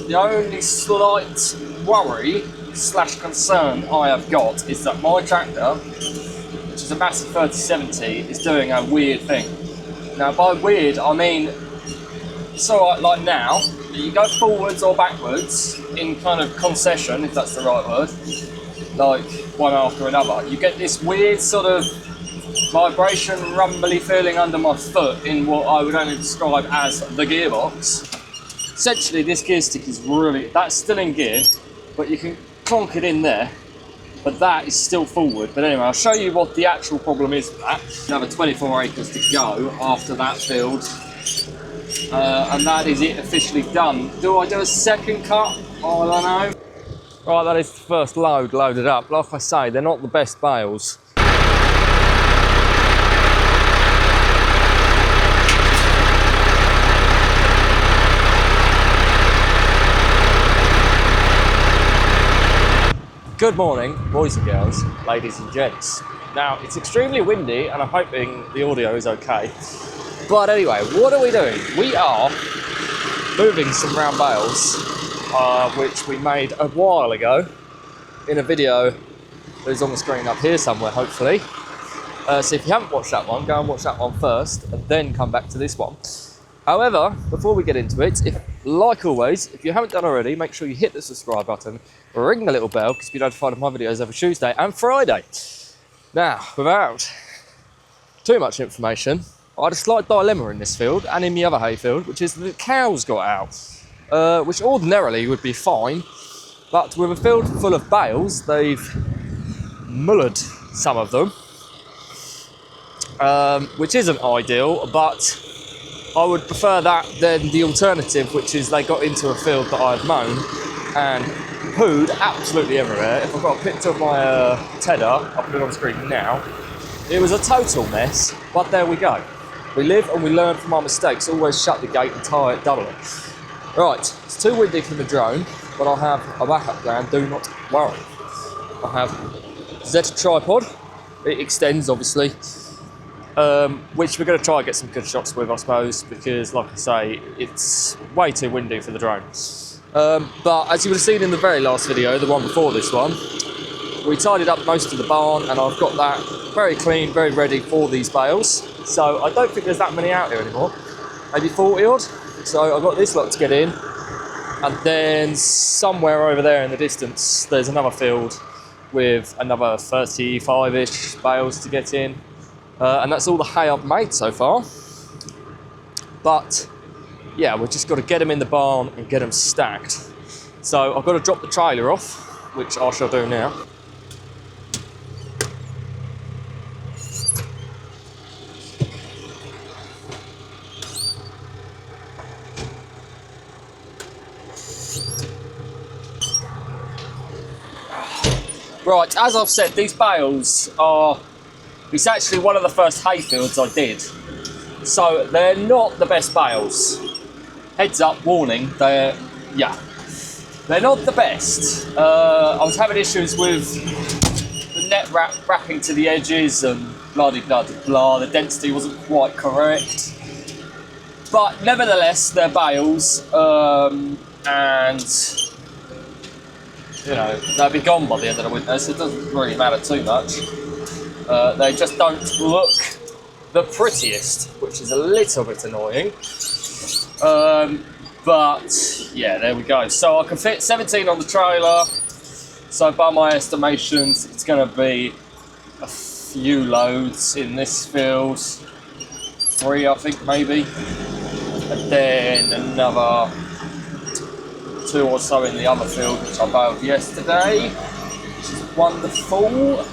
The only slight worry / concern I have got is that my tractor, which is a massive 3070, is doing a weird thing. Now by weird I mean, it's alright like now, you go forwards or backwards in kind of concession, if that's the right word, like one after another. You get this weird sort of vibration, rumbly feeling under my foot in what I would only describe as the gearbox. Essentially this gear stick is really, that's still in gear, but you can clonk it in there, but that is still forward. But anyway, I'll show you what the actual problem is with that. Another 24 acres to go after that field, and that is it officially done. Do I do a second cut? I don't know. Right, that is the first load loaded up. Like I say, they're not the best bales. Good morning, boys and girls, ladies and gents. Now, it's extremely windy and I'm hoping the audio is okay. But anyway, what are we doing? We are moving some round bales, which we made a while ago in a video that is on the screen up here somewhere, hopefully. So if you haven't watched that one, go and watch that one first and then come back to this one. However, before we get into it, like always, if you haven't done already, make sure you hit the subscribe button, ring the little bell, because you'll be notified of my videos every Tuesday and Friday. Now, without too much information, I had a slight dilemma in this field and in the other hay field, which is that the cows got out, which ordinarily would be fine, but with a field full of bales, they've mullered some of them, which isn't ideal, but I would prefer that than the alternative, which is they got into a field that I've mown and pooed absolutely everywhere. If I've got a picture of my Tedder, I'll put it on screen now. It was a total mess, but there we go. We live and we learn from our mistakes. Always shut the gate and tie it, double it. Right, it's too windy for the drone, but I'll have a backup plan, do not worry. I have Z tripod, it extends obviously, which we're going to try and get some good shots with, I suppose, because like I say, it's way too windy for the drone. But as you would have seen in the very last video, the one before this one, we tidied up most of the barn and I've got that very clean, very ready for these bales. So I don't think there's that many out here anymore, maybe 40 odd. So I've got this lot to get in, and then somewhere over there in the distance, there's another field with another 35-ish bales to get in. And that's all the hay I've made so far. But yeah, we've just got to get them in the barn and get them stacked. So I've got to drop the trailer off, which I shall do now. Right, as I've said, these bales are, it's actually one of the first hay fields I did. So they're not the best bales. Heads up, warning, they're not the best. I was having issues with the net wrapping to the edges and blah-de-blah-de-blah. The density wasn't quite correct. But nevertheless, they're bales, and you know, they'll be gone by the end of the winter, so it doesn't really matter too much. They just don't look the prettiest, which is a little bit annoying. But yeah, there we go. So I can fit 17 on the trailer. So by my estimations, it's going to be a few loads in this field. 3, I think, maybe. And then another 2 or so in the other field, which I baled yesterday, which is wonderful.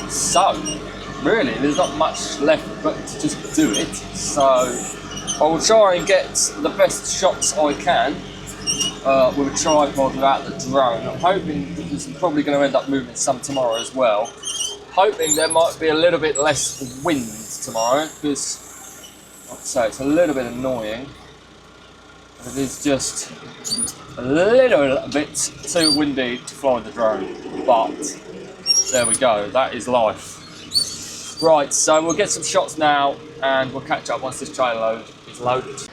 So, really, there's not much left but to just do it. So, I will try and get the best shots I can with a tripod without the drone. I'm hoping, because I'm probably going to end up moving some tomorrow as well, hoping there might be a little bit less wind tomorrow, because, like I say, it's a little bit annoying. It is just a little bit too windy to fly the drone, but there we go, that is life. Right, so we'll get some shots now and we'll catch up once this trailer load is loaded.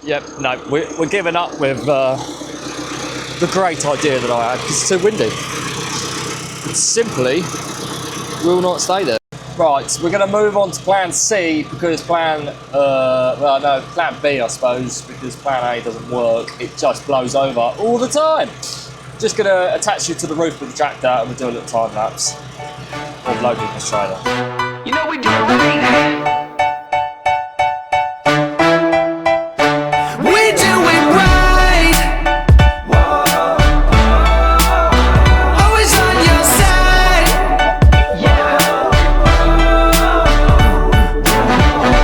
Yep, no, we're giving up with the great idea that I had because it's too windy. It simply will not stay there. Right, we're going to move on to plan C because plan B, I suppose, because plan A doesn't work. It just blows over all the time. Just going to attach you to the roof with the tractor and we'll do a little time lapse of loading this trailer. You know we do it right. We do it right. Always on your side.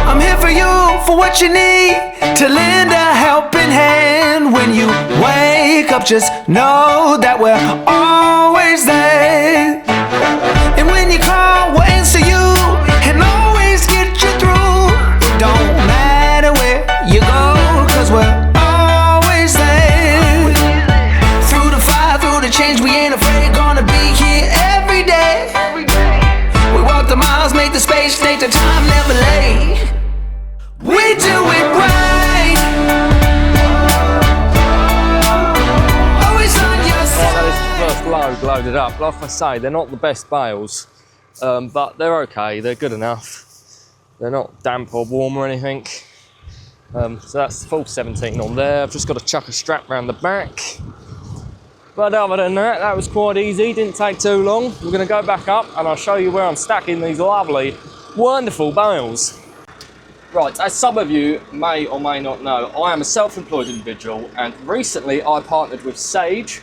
I'm here for you, for what you need, to lend a helping hand when you wake up. Just know that we're always there. And when you call, we'll answer you and always get you through. Don't matter where you go, cause we're always there. Through the fire, through the change, we ain't afraid. Gonna be here every day. We walk the miles, make the space, take the time, never late. We do it right. Always on your side. That is the first load loaded up. Like I say, they're not the best bales, but they're okay, they're good enough. They're not damp or warm or anything. So that's the full 17 on there. I've just got to chuck a strap around the back. But other than that, that was quite easy, didn't take too long. We're going to go back up and I'll show you where I'm stacking these lovely, wonderful bales. Right, as some of you may or may not know, I am a self-employed individual and recently I partnered with Sage.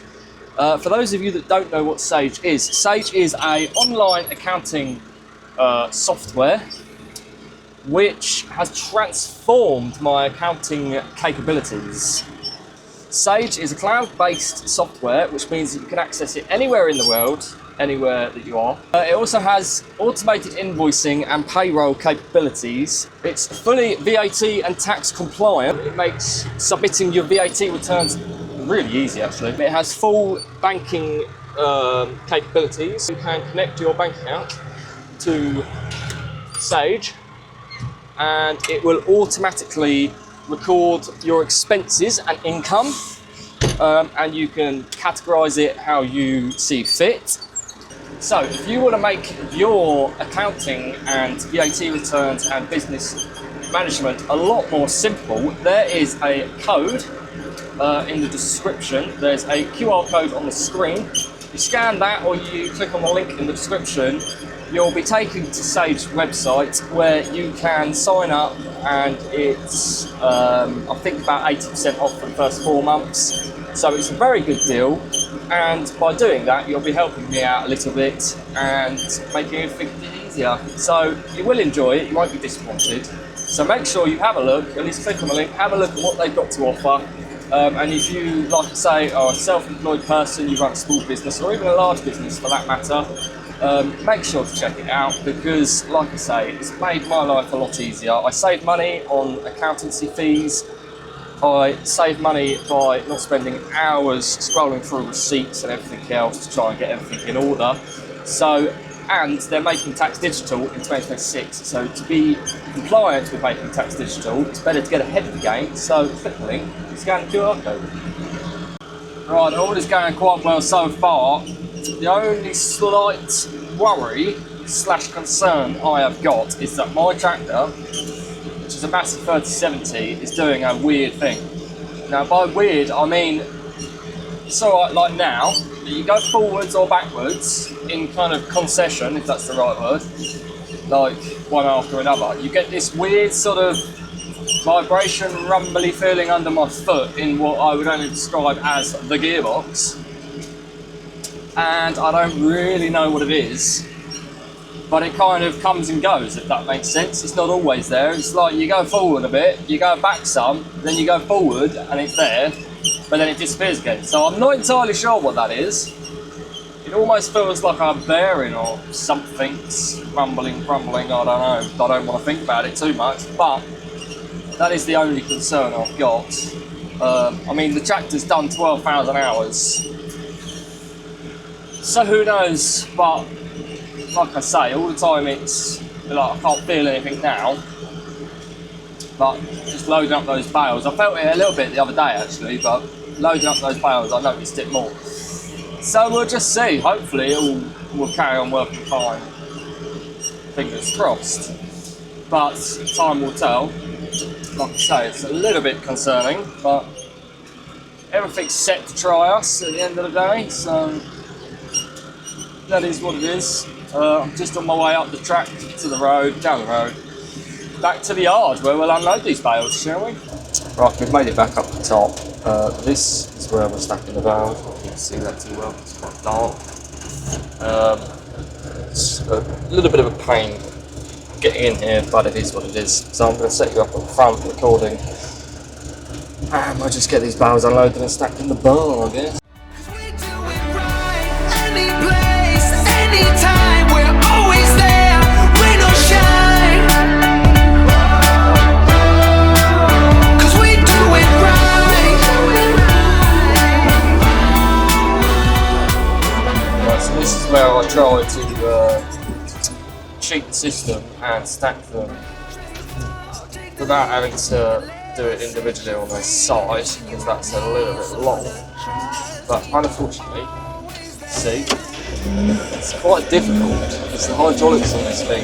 For those of you that don't know what Sage is an online accounting software which has transformed my accounting capabilities. Sage is a cloud-based software, which means that you can access it anywhere in the world, anywhere that you are. It also has automated invoicing and payroll capabilities. It's fully VAT and tax compliant. It makes submitting your VAT returns really easy, actually. It has full banking capabilities. You can connect your bank account to Sage and it will automatically record your expenses and income, and you can categorize it how you see fit. So if you want to make your accounting and VAT returns and business management a lot more simple, there is a code in the description. There's a QR code on the screen. You scan that or you click on the link in the description, you'll be taken to Sage's website where you can sign up, and it's I think about 80% off for the first 4 months. So it's a very good deal, and by doing that you'll be helping me out a little bit and making everything a bit easier. So you will enjoy it, you won't be disappointed. So make sure you have a look, at least click on the link, have a look at what they've got to offer. And if you, like I say, are a self-employed person, you run a small business or even a large business for that matter, make sure to check it out because, like I say, it's made my life a lot easier. I save money on accountancy fees. I save money by not spending hours scrolling through receipts and everything else to try and get everything in order. So, and they're making tax digital in 2026. So to be compliant with making tax digital, it's better to get ahead of the game. So click the link, scan the QR code. Right, all is going quite well so far. The only slight worry / concern I have got is that my tractor, which is a massive 3070, is doing a weird thing. Now by weird, I mean, it's alright like now, you go forwards or backwards in kind of concession, if that's the right word, like one after another. You get this weird sort of vibration, rumbly feeling under my foot in what I would only describe as the gearbox. And I don't really know what it is, but it kind of comes and goes, if that makes sense. It's not always there. It's like you go forward a bit, you go back some, then you go forward and it's there, but then it disappears again. So I'm not entirely sure what that is. It almost feels like a bearing or something's rumbling, I don't know. I don't want to think about it too much, but that is the only concern I've got. I mean, the tractor's done 12,000 hours. So who knows, but like I say, all the time it's like I can't feel anything now. but just loading up those bales, I felt it a little bit the other day actually, but loading up those bales, I noticed it more. So we'll just see. Hopefully it will carry on working fine. Fingers crossed. But time will tell. Like I say, it's a little bit concerning, but everything's set to try us at the end of the day, so that is what it is. I'm just on my way up the track to the road, down the road, back to the yard where we'll unload these bales, shall we? Right, we've made it back up the top. This is where we're stacking the bales. You can see that too well, it's quite dark. It's a little bit of a pain getting in here, but it is what it is. So I'm going to set you up at the front recording, and I'll just get these bales unloaded and stacked in the barn, I guess. This is where I try to cheat the system and stack them without having to do it individually on their side, because that's a little bit long. But unfortunately, see, it's quite difficult because the hydraulics on this thing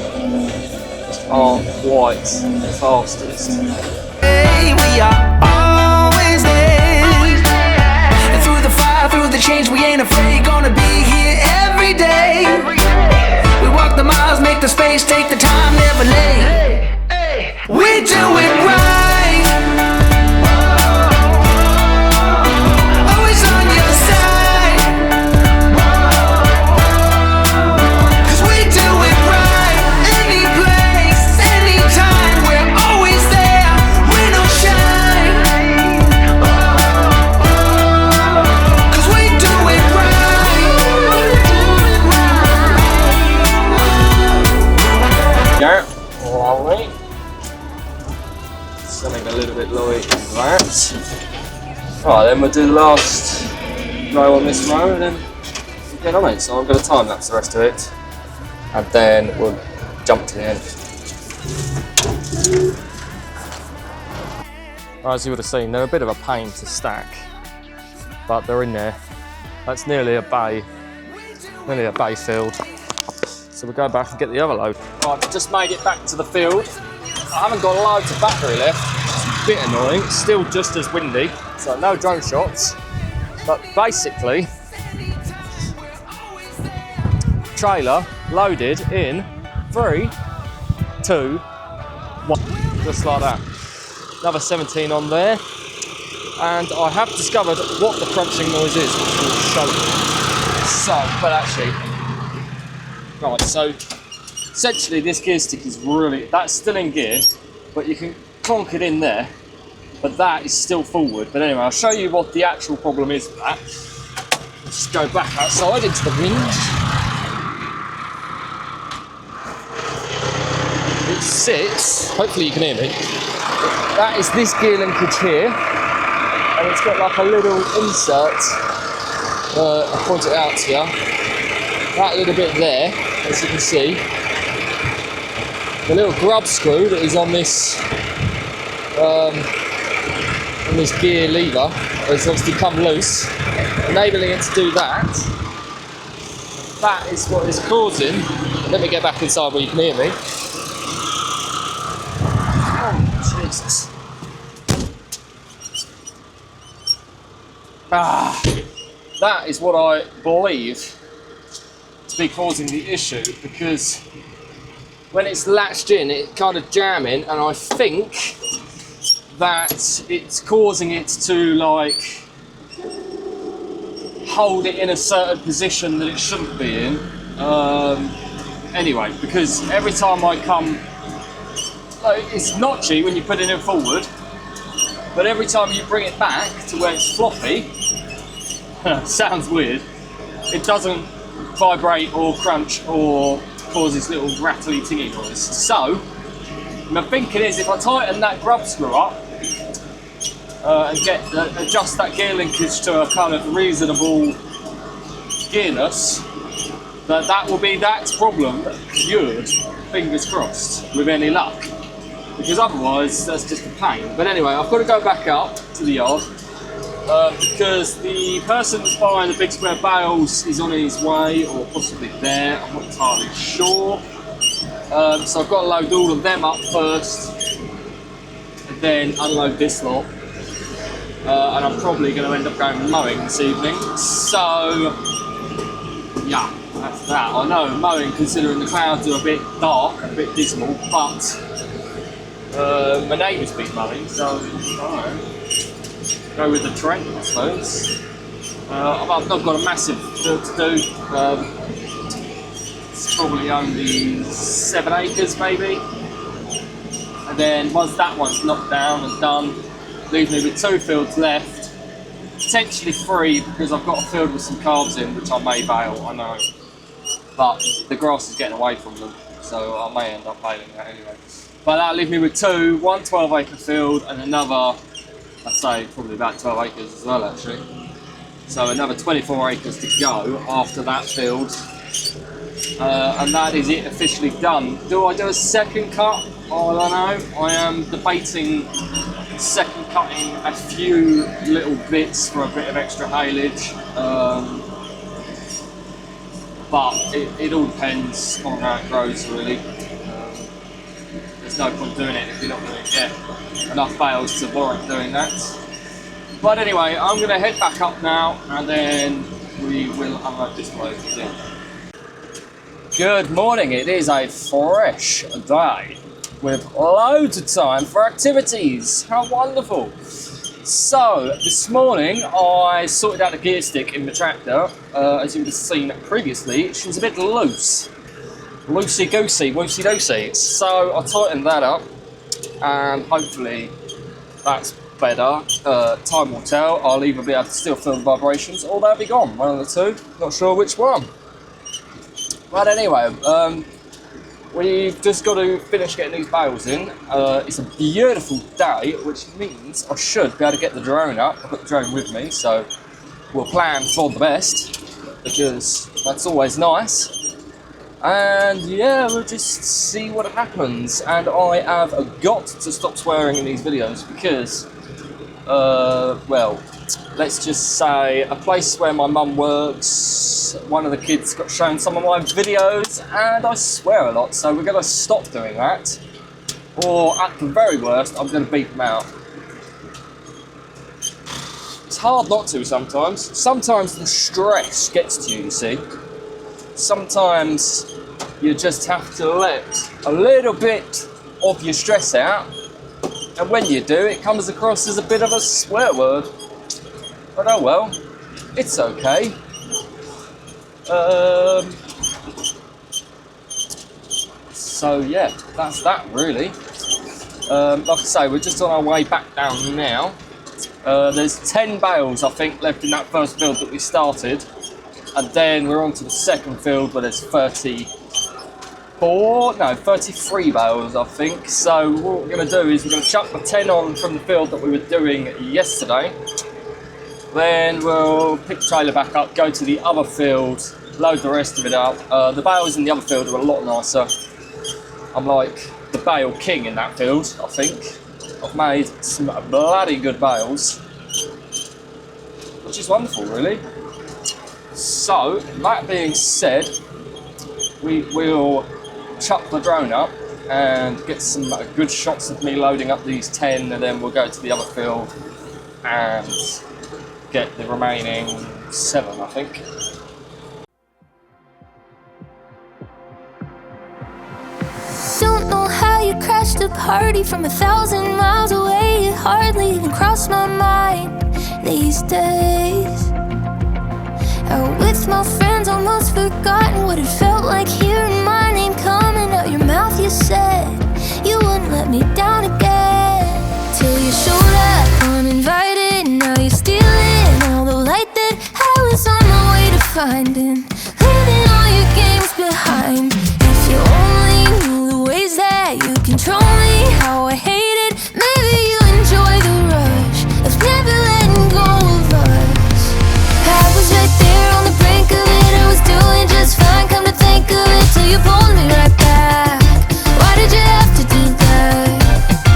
just aren't quite the fastest. Hey, we are always there. And through the fire, through the change, we ain't afraid. Gonna be here every day. We walk the miles, make the space, take the time, never late. We do it right. Always on your side. 'Cause we do it right. Any place, anytime, we're always there. Rain or shine. 'Cause we do it right. Yeah, lovely. Something a little bit like that. Right, then we'll do the last row on this row and then we'll get on it. So I'm going to time lapse the rest of it and then we'll jump to the end. Right, as you would have seen, they're a bit of a pain to stack, but they're in there. That's nearly a bay field. So we'll go back and get the other load. Right, just made it back to the field. I haven't got loads of battery left, which is a bit annoying. It's still just as windy, so no drone shots. But basically, trailer loaded in 3, 2, 1, just like that. Another 17 on there, and I have discovered what the crunching noise is, which will show you. So, but actually, right, so essentially this gear stick is really, that's still in gear, but you can clonk it in there, but that is still forward. But anyway, I'll show you what the actual problem is with that. Let's just go back outside into the wind. It sits, hopefully you can hear me, that is this gear linkage here, and it's got like a little insert, I'll point it out to you, that little bit there, as you can see. The little grub screw that is on this gear lever has obviously come loose, enabling it to do that. That is what is causing. Let me get back inside where you can hear me. Oh Jesus! That is what I believe to be causing the issue, because when it's latched in, it's kind of jamming, and I think that it's causing it to like hold it in a certain position that it shouldn't be in. Anyway, because every time I come, like, it's notchy when you put it in forward, but every time you bring it back to where it's floppy, sounds weird, it doesn't vibrate or crunch or cause this little rattly tingy noise. So my thinking is, if I tighten that grub screw up and adjust that gear linkage to a kind of reasonable gearness, that will be that problem cured, fingers crossed, with any luck. because otherwise that's just a pain. But anyway, I've got to go back up to the yard because the person that's buying the big square bales is on his way, or possibly there, I'm not entirely sure. So I've got to load all of them up first and then unload this lot. And I'm probably going to end up going mowing this evening. So, yeah, that's that. I know mowing, considering the clouds are a bit dark and a bit dismal, but my neighbour's been mowing, so I don't know. Go with the trend, I suppose. I've not got a massive field to do. It's probably only 7 acres, maybe. And then once that one's knocked down and done, leave me with 2 fields left, potentially 3 because I've got a field with some carbs in which I may bale, I know, but the grass is getting away from them, so I may end up baling that anyway. But that'll leave me with 2, one 12-acre field and another, I'd say probably about 12 acres as well actually. So another 24 acres to go after that field, and that is it officially done. Do I do a second cut? Oh, I don't know. I am debating second cutting a few little bits for a bit of extra haylage, but it all depends on how it grows really. There's no point doing it if you're not going to get enough bales to warrant doing that. But anyway, I'm going to head back up now and then we will unload this load again. Good morning, it is a fresh day with loads of time for activities. How wonderful. So this morning I sorted out the gear stick in the tractor. As you would have seen previously, she was a bit loose. Loosey-goosey, woosey-doosey. So I tightened that up and hopefully that's better. Time will tell. I'll either be able to still feel the vibrations or they'll be gone. One of the two. Not sure which one. But anyway, we've just got to finish getting these bales in. It's a beautiful day, which means I should be able to get the drone up. I've got the drone with me, so we'll plan for the best, because that's always nice. And yeah, we'll just see what happens. And I have got to stop swearing in these videos because, well, let's just say a place where my mum works, one of the kids got shown some of my videos and I swear a lot, so we're going to stop doing that, or at the very worst I'm going to beep them out. It's hard not to sometimes. Sometimes the stress gets to you, you see. Sometimes you just have to let a little bit of your stress out, and when you do it comes across as a bit of a swear word. But oh well, it's okay. So yeah, that's that really. Like I say, we're just on our way back down now. There's 10 bales I think left in that first field that we started, and then we're on to the second field where there's 33 bales I think. So what we're going to do is we're going to chuck the 10 on from the field that we were doing yesterday. Then we'll pick the trailer back up, go to the other field, load the rest of it up. The bales in the other field are a lot nicer. I'm like the bale king in that field, I think. I've made some bloody good bales, which is wonderful really. So, that being said, we will chuck the drone up and get some good shots of me loading up these 10, and then we'll go to the other field and get the remaining 7, I think. Don't know how you crashed a party from 1,000 miles away. It hardly even crossed my mind these days. Out with my friends, almost forgotten what it felt like hearing my name coming out your mouth. You said you wouldn't let me down again, till you showed up uninvited. Now you're stealing all the light that I was on my way to finding, leaving all your games behind. If you only knew the ways that you control me, how I hate it. Maybe you enjoy the rush of never letting go of us. I was right there on the brink of it, I was doing just fine. Come to think of it, till you pulled me right back. Why did you have to do that?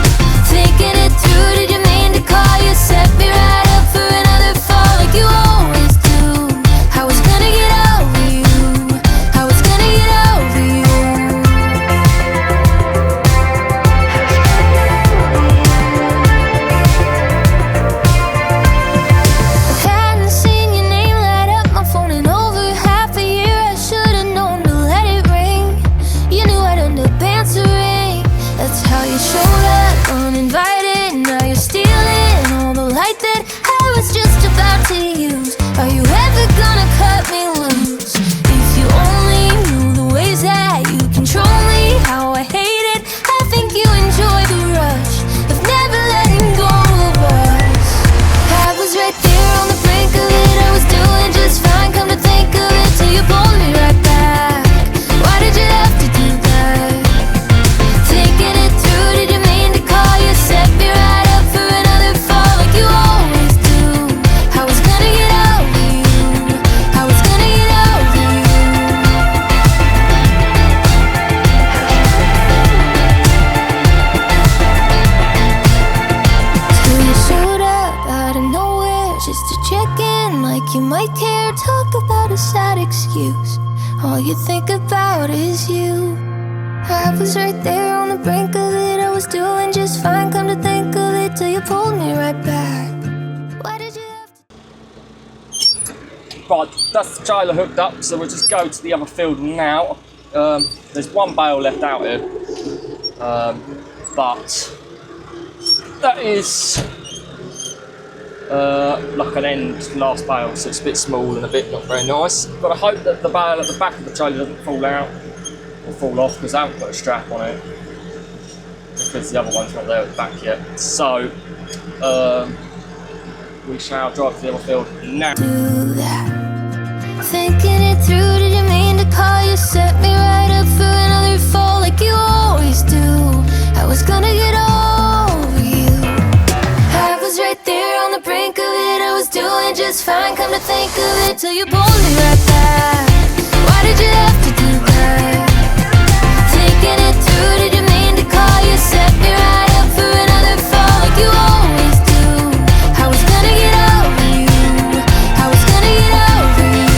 pretend like you might care. Talk about a sad excuse. All you think about is you. I was right there on the brink of it. I was doing just fine, come to think of it, till you pulled me right back. Why did you have to... Right, that's the trailer hooked up, so we'll just go to the other field now. There's one bale left out here, but that is like an end last bale, so it's a bit small and a bit not very nice. But I hope that the bale at the back of the trailer doesn't fall out or fall off, because I haven't got a strap on it, because the other one's not there at the back yet. So we shall drive to the other field now. Do that. Thinking it through, did you mean to call? You set me right up for another fall like you always do. I was gonna get over you. I was right there on the brink of it. I was doing just fine, come to think of it, till you pulled me right back. Why did you have to do that? Thinking it through, did you mean to call? You set me right up for another fall like you always do. I was gonna get over you. I was gonna get over you.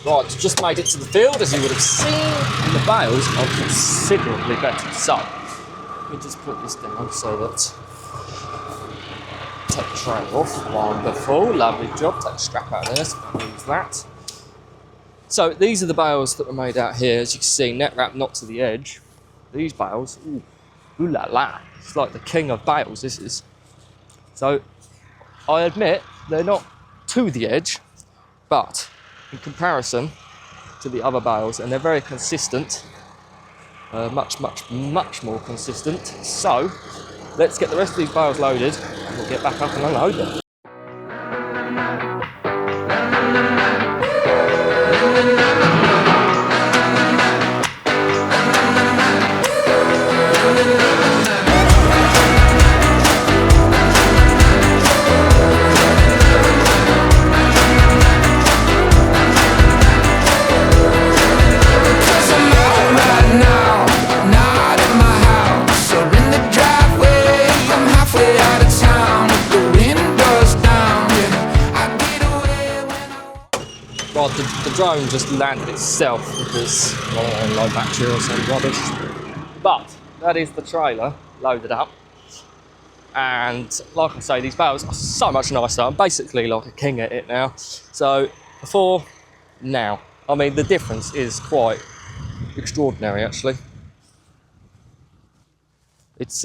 Right, just made it to the field. As you would have seen, the bales are considerably better. So, let me just put this down so that take the tray off. Wonderful, lovely job. Take the strap out there, so we can use that. So these are the bales that were made out here. As you can see, net wrap not to the edge. These bales, ooh la la. It's like the king of bales, this is. So, I admit, they're not to the edge, but in comparison to the other bales, and they're very consistent, much more consistent. So let's get the rest of these bales loaded and we'll get back up and unload them. Well, the drone just landed itself because low battery or some rubbish. But that is the trailer loaded up, and like I say, these bales are so much nicer. I'm basically like a king at it now. So before, now, I mean the difference is quite extraordinary actually. It's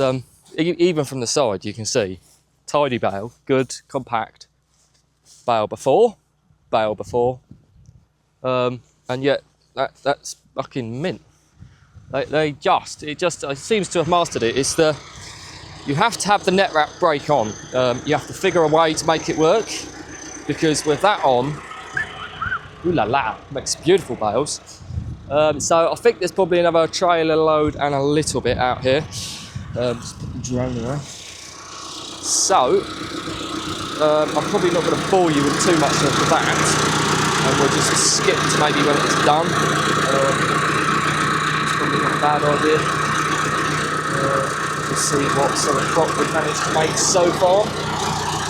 even from the side you can see tidy bale, good, compact bale before. And yet that's fucking mint. It seems to have mastered it. It's you have to have the net wrap brake on. You have to figure a way to make it work, because with that on, ooh la la, makes beautiful bales. So I think there's probably another trailer load and a little bit out here. Just put the drone away. So I'm probably not going to bore you with too much of that. And we'll just skip to maybe when it's done. It's probably not a bad idea. To see what sort of crop we've managed to make so far,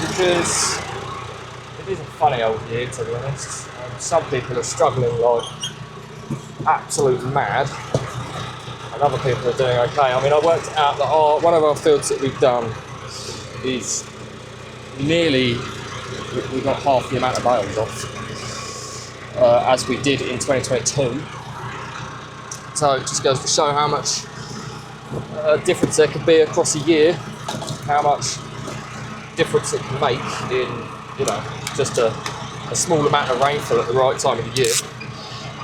because it is a funny old year, to be honest. Some people are struggling like absolute mad, and other people are doing okay. I mean, I worked out that one of our fields that we've done is nearly, we got half the amount of bales off. As we did in 2022. So it just goes to show how much difference there could be across a year, how much difference it can make in, you know, just a small amount of rainfall at the right time of the year.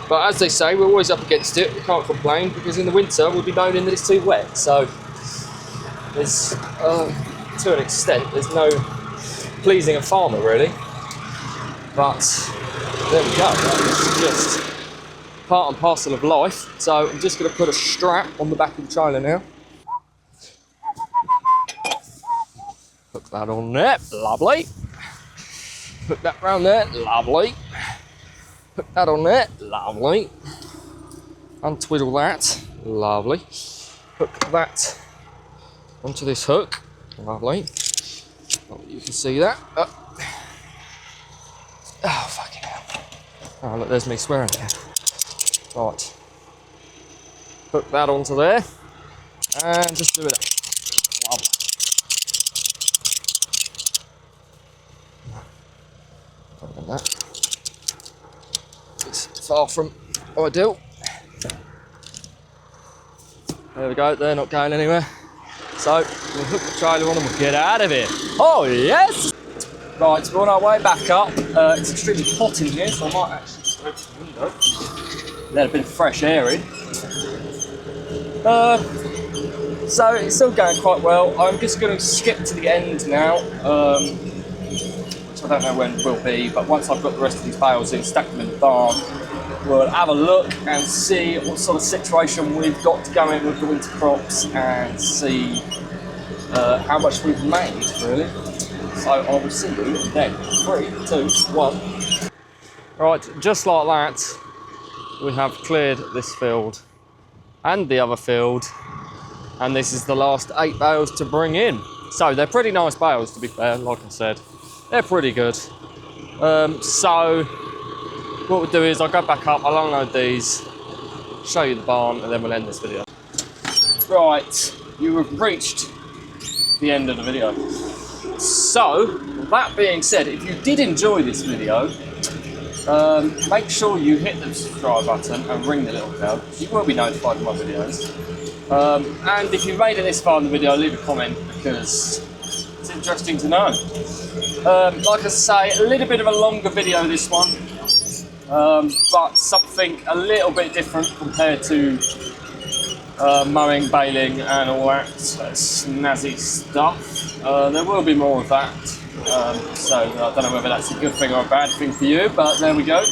But as they say, we're always up against it. We can't complain, because in the winter we'll be moaning that it's too wet. So there's, to an extent, there's no pleasing a farmer really. But there we go, it's just part and parcel of life. So I'm just going to put a strap on the back of the trailer now. Hook that on there, lovely. Put that round there, lovely. Put that on there, lovely. Untwiddle that, lovely. Hook that onto this hook, lovely. Oh, you can see that. Oh, fucking hell. Oh, look, there's me swearing again. Right. Hook that onto there, and just do it. Lovely. That. It's far from ideal. There we go, they're not going anywhere. So we'll hook the trailer on and we'll get out of here. Oh yes! Right, we're on our way back up. It's extremely hot in here, so I might actually just open the window. Let a bit of fresh air in. So it's still going quite well. I'm just going to skip to the end now. I don't know when it will be, but once I've got the rest of these bales in, stack them in the barn, we'll have a look and see what sort of situation we've got to go in with the winter crops and see how much we've made, really. So I will see you then. 3, 2, 1. Right, just like that, we have cleared this field and the other field, and this is the last 8 bales to bring in. So they're pretty nice bales, to be fair, like I said. They're pretty good. So what we'll do is I'll go back up, I'll unload these, show you the barn, and then we'll end this video. Right, you have reached the end of the video. So, that being said, if you did enjoy this video, make sure you hit the subscribe button and ring the little bell. You will be notified of my videos. And if you've made it this far in the video, leave a comment, because it's interesting to know. Like I say, a little bit of a longer video this one, but something a little bit different compared to mowing, baling and all that snazzy stuff. There will be more of that, so I don't know whether that's a good thing or a bad thing for you, but there we go.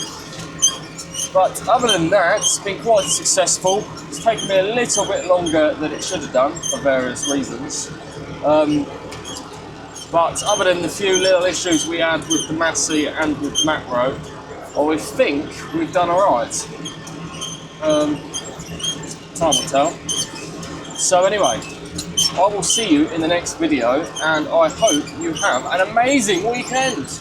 But other than that, it's been quite successful. It's taken me a little bit longer than it should have done for various reasons. But other than the few little issues we had with the Massey and with Macro, I think we've done alright. Time will tell. So anyway, I will see you in the next video, and I hope you have an amazing weekend.